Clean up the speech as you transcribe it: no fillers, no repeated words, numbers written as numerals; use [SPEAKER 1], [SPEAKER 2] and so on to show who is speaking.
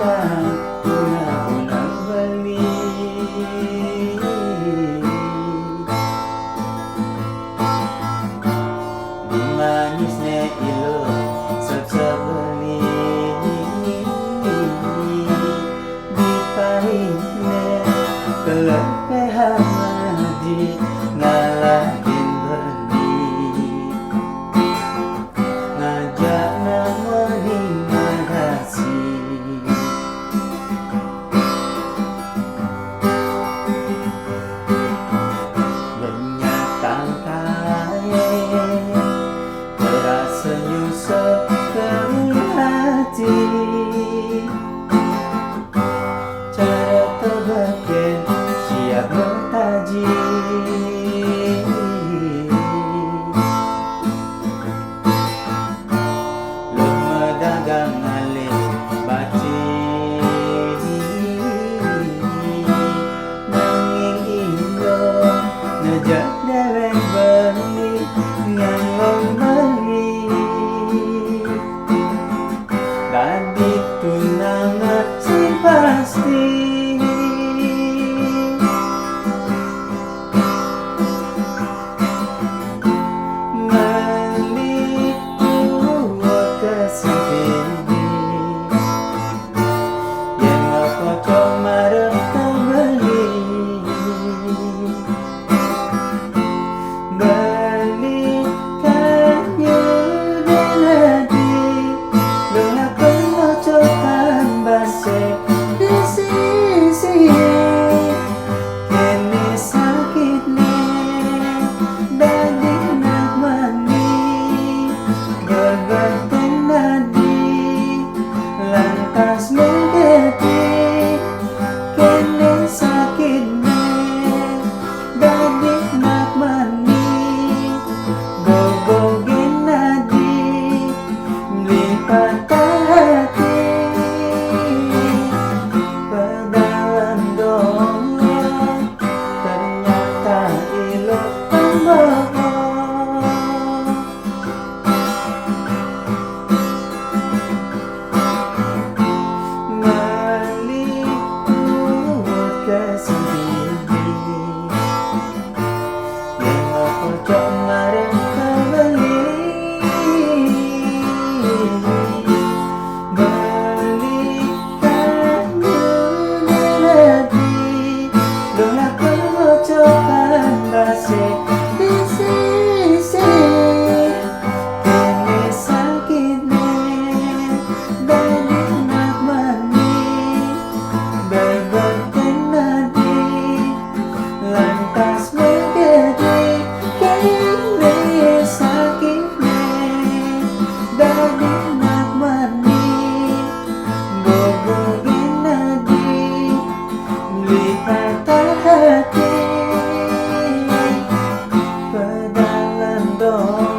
[SPEAKER 1] yang una-una beli. Di manisnya ilo sebeli, di pahitnya kelepehan di ngalahin berdi, ngajak nemenin makasih. Banyak kaya terasa nyusap ke hati, cara terbaik siap bertaji. Lama dagang alih baci, nanging ilo ngejak dereng beli yang membeli. Tadi tunangan si pasti, lantas mengerti kene sakitnya dadi nak mani gogogin nadi beli patah hati. Pedalan dongeng ternyata ilo pembohong. Lantas mengerti kene sakitnya dadi nak mani gogogin nadi beli patah hati. Pedalan dong